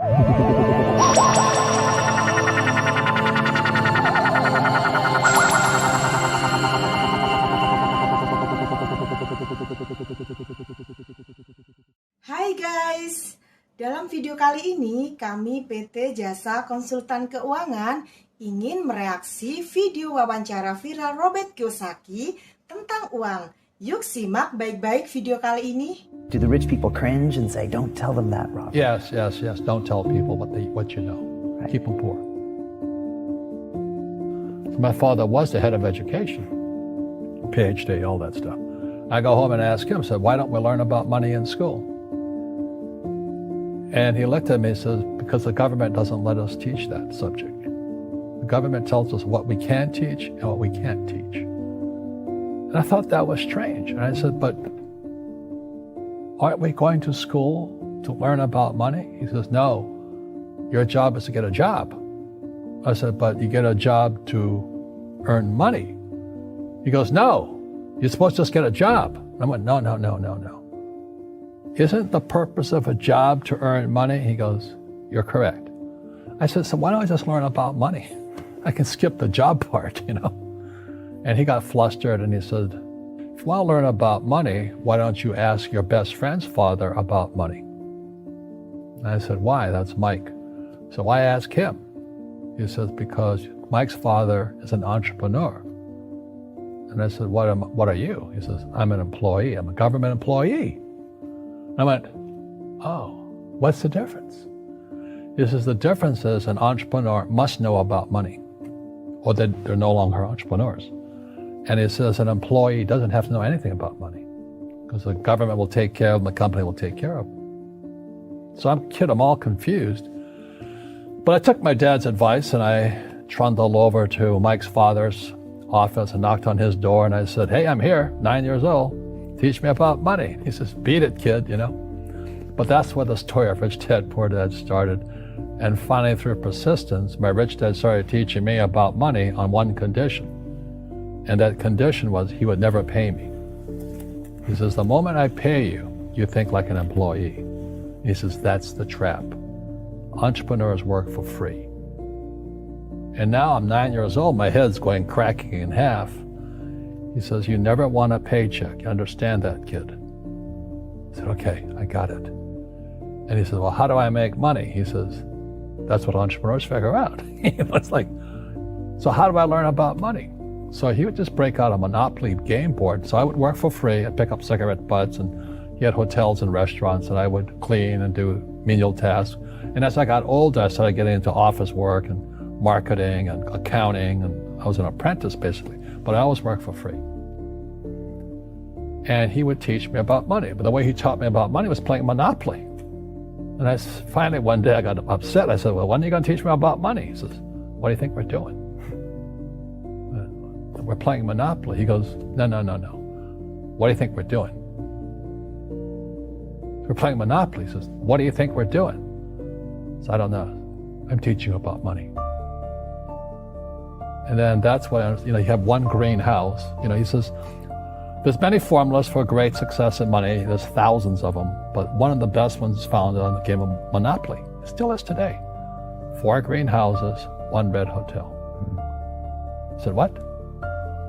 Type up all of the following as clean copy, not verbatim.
Hai guys, dalam video kali ini kami PT Jasa Konsultan Keuangan ingin mereaksi video wawancara viral Robert Kiyosaki tentang uang. Yuk simak baik-baik video kali ini. Do the rich people cringe and say, "Don't tell them that, Rob"? Yes. Don't tell people what you know. Right. Keep them poor. My father was the head of education, PhD, all that stuff. I go home and ask him, said, why don't we learn about money in school? And he looked at me and says, because the government doesn't let us teach that subject. The government tells us what we can teach and what we can't teach. And I thought that was strange. And I said, but aren't we going to school to learn about money? He says, no, your job is to get a job. I said, but you get a job to earn money. He goes, no, you're supposed to just get a job. And I went, no. Isn't the purpose of a job to earn money? He goes, you're correct. I said, so why don't I just learn about money? I can skip the job part, And he got flustered and he said, if you want to learn about money, why don't you ask your best friend's father about money? And I said, why? That's Mike. So I asked him. He says, because Mike's father is an entrepreneur. And I said, what are you? He says, I'm an employee. I'm a government employee. I went, oh, what's the difference? He says, the difference is an entrepreneur must know about money, or they're no longer entrepreneurs. And he says an employee doesn't have to know anything about money, because the government will take care of them, the company will take care of them. So I'm all confused. But I took my dad's advice and I trundled over to Mike's father's office and knocked on his door and I said, hey, I'm here, 9 years old. Teach me about money. He says, beat it, kid, But that's where the story of Rich Dad, Poor Dad started. And finally, through persistence, my rich dad started teaching me about money on one condition. And that condition was he would never pay me. He says, the moment I pay you, you think like an employee. He says, that's the trap. Entrepreneurs work for free. And now I'm 9 years old, my head's cracking in half. He says, you never want a paycheck. You understand that, kid? I said, okay, I got it. And he says, well, how do I make money? He says, that's what entrepreneurs figure out. It's like, so how do I learn about money? So he would just break out a Monopoly game board. So I would work for free. I'd pick up cigarette butts, and he had hotels and restaurants, and I would clean and do menial tasks. And as I got older, I started getting into office work and marketing and accounting, and I was an apprentice basically, but I always worked for free. And he would teach me about money, but the way he taught me about money was playing Monopoly. And finally one day I got upset. I said, well, when are you going to teach me about money? He says, what do you think we're doing? We're playing Monopoly. He goes, no. What do you think we're doing? We're playing Monopoly. He says, what do you think we're doing? So I don't know. I'm teaching you about money. And then that's when, you have one greenhouse. He says, there's many formulas for great success in money. There's thousands of them. But one of the best ones is found on the game of Monopoly. It still is today. 4 greenhouses, 1 red hotel. I said, what?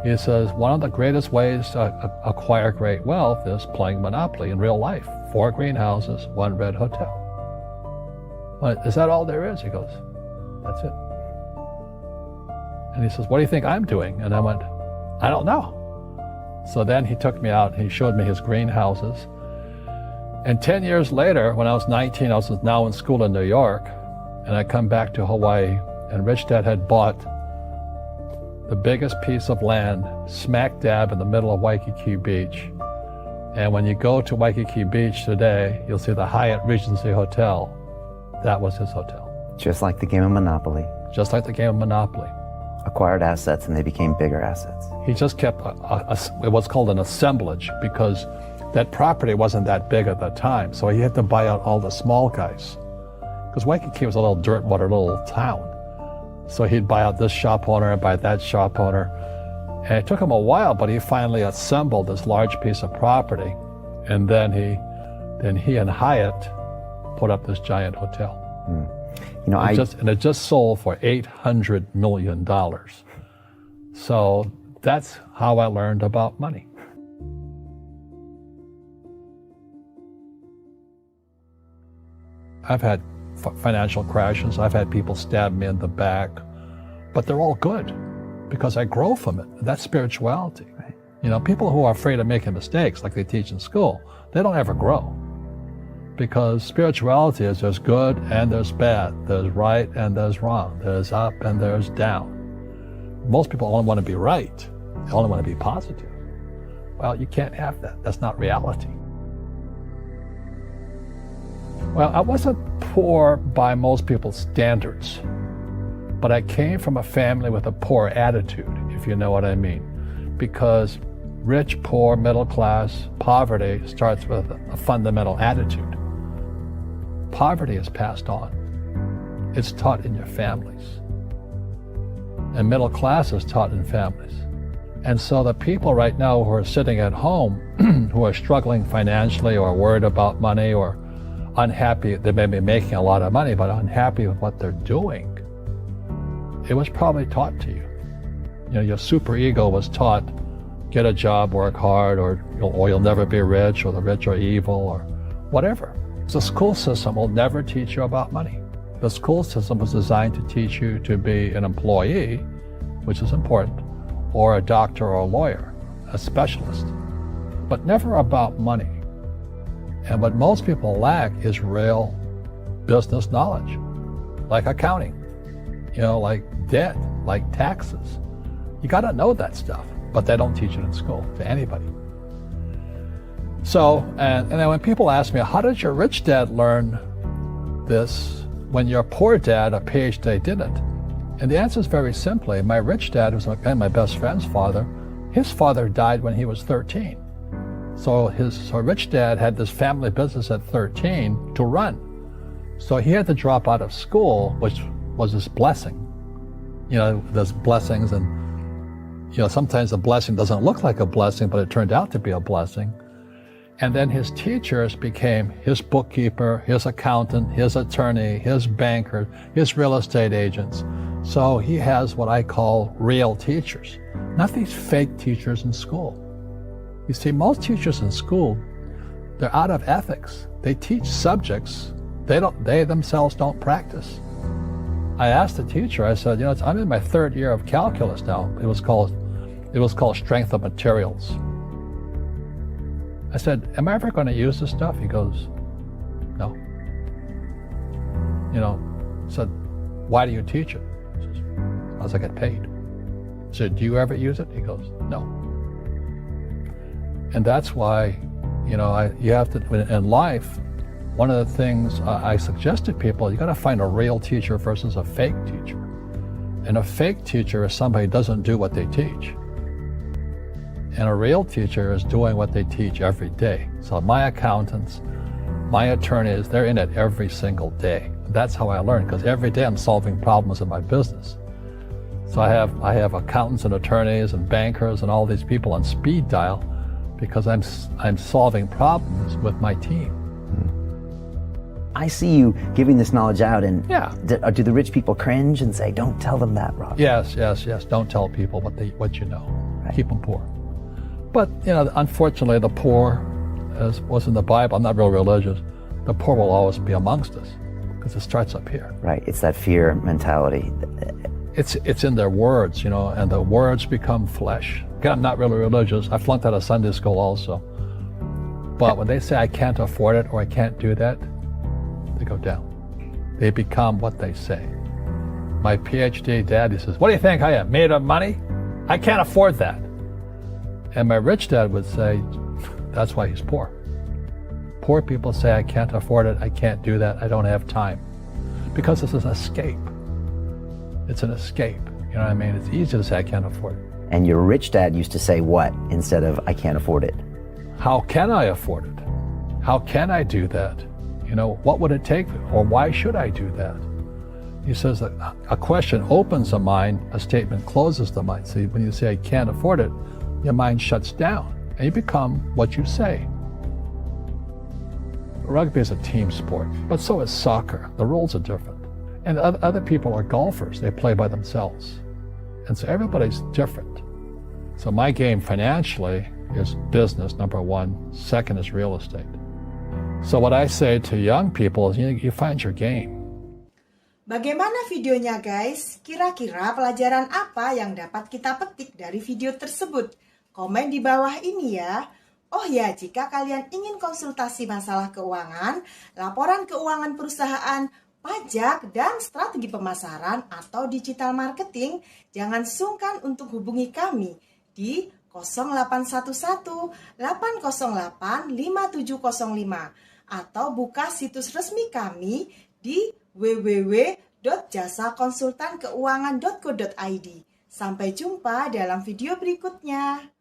He says, one of the greatest ways to acquire great wealth is playing Monopoly in real life. 4 greenhouses, 1 red hotel. Well, is that all there is? He goes, that's it. And he says, what do you think I'm doing? And I went, I don't know. So then he took me out and he showed me his greenhouses. And 10 years later, when I was 19, I was now in school in New York, and I come back to Hawaii, and Rich Dad had bought the biggest piece of land smack dab in the middle of Waikiki Beach. And when you go to Waikiki Beach today, you'll see the Hyatt Regency Hotel. That was his hotel. Just like the game of Monopoly. Just like the game of Monopoly. Acquired assets and they became bigger assets. He just kept what's called an assemblage, because that property wasn't that big at the time. So he had to buy out all the small guys. Because Waikiki was a little dirt water little town. So he'd buy out this shop owner and buy that shop owner. And it took him a while, but he finally assembled this large piece of property. And then he and Hyatt put up this giant hotel. It just sold for $800 million. So that's how I learned about money. I've had financial crashes. I've had people stab me in the back, but they're all good because I grow from it. That's spirituality. Right. People who are afraid of making mistakes, like they teach in school, they don't ever grow. Because spirituality is there's good and there's bad, there's right and there's wrong, there's up and there's down. Most people only want to be right, they only want to be positive. Well, you can't have that. That's not reality. Well, I wasn't poor by most people's standards, but I came from a family with a poor attitude, if you know what I mean. Because rich, poor, middle class, poverty starts with a fundamental attitude. Poverty is passed on. It's taught in your families. And middle class is taught in families. And so the people right now who are sitting at home, who are struggling financially or worried about money or unhappy, they may be making a lot of money, but unhappy with what they're doing, it was probably taught to you. Your super ego was taught, get a job, work hard, or you'll never be rich, or the rich are evil, or whatever. The school system will never teach you about money. The school system was designed to teach you to be an employee, which is important, or a doctor or a lawyer, a specialist, but never about money. And what most people lack is real business knowledge, like accounting, like debt, like taxes. You got to know that stuff, but they don't teach it in school to anybody. So, and then when people ask me, how did your rich dad learn this when your poor dad, a PhD, didn't? And the answer is very simply, my rich dad, who's my best friend's father, his father died when he was 13. So his rich dad had this family business at 13 to run. So he had to drop out of school, which was his blessing. There's blessings, and sometimes the blessing doesn't look like a blessing, but it turned out to be a blessing. And then his teachers became his bookkeeper, his accountant, his attorney, his banker, his real estate agents. So he has what I call real teachers, not these fake teachers in school. You see, most teachers in school, they're out of ethics. They teach subjects they themselves don't practice. I asked the teacher, I said, I'm in my third year of calculus now. It was called strength of materials. I said, am I ever going to use this stuff? He goes, no. I said, why do you teach it? He says, because I get paid. I said, do you ever use it? He goes, no. And that's why, you have to, in life, one of the things I suggest to people, you got to find a real teacher versus a fake teacher. And a fake teacher is somebody who doesn't do what they teach. And a real teacher is doing what they teach every day. So my accountants, my attorneys, they're in it every single day. That's how I learn, because every day I'm solving problems in my business. So I have accountants and attorneys and bankers and all these people on speed dial because I'm solving problems with my team. I see you giving this knowledge out, and yeah. Do the rich people cringe and say, don't tell them that, Rob? Yes. Don't tell people what you know. Right. Keep them poor. But, unfortunately, the poor, as was in the Bible, I'm not real religious, the poor will always be amongst us because it starts up here. Right, it's that fear mentality. It's in their words, and the words become flesh. Again, I'm not really religious. I flunked out of Sunday school also. But when they say I can't afford it or I can't do that, they go down. They become what they say. My PhD daddy says, what do you think I am, made of money? I can't afford that. And my rich dad would say, that's why he's poor. Poor people say, I can't afford it, I can't do that, I don't have time. Because it's an escape. It's an escape. You know what I mean? It's easy to say, I can't afford it. And your rich dad used to say what instead of, I can't afford it? How can I afford it? How can I do that? What would it take? Or why should I do that? He says that a question opens the mind, a statement closes the mind. See, when you say, I can't afford it, your mind shuts down and you become what you say. Rugby is a team sport, but so is soccer. The rules are different. And other people are golfers. They play by themselves. And so everybody's different. So my game financially is business, number one. Second is real estate. So what I say to young people is you find your game. Bagaimana videonya guys? Kira-kira pelajaran apa yang dapat kita petik dari video tersebut? Komen di bawah ini ya. Oh ya, jika kalian ingin konsultasi masalah keuangan, laporan keuangan perusahaan, pajak, dan strategi pemasaran atau digital marketing, jangan sungkan untuk hubungi kami di 0811 808 5705 atau buka situs resmi kami di www.jasakonsultankeuangan.co.id. Sampai jumpa dalam video berikutnya.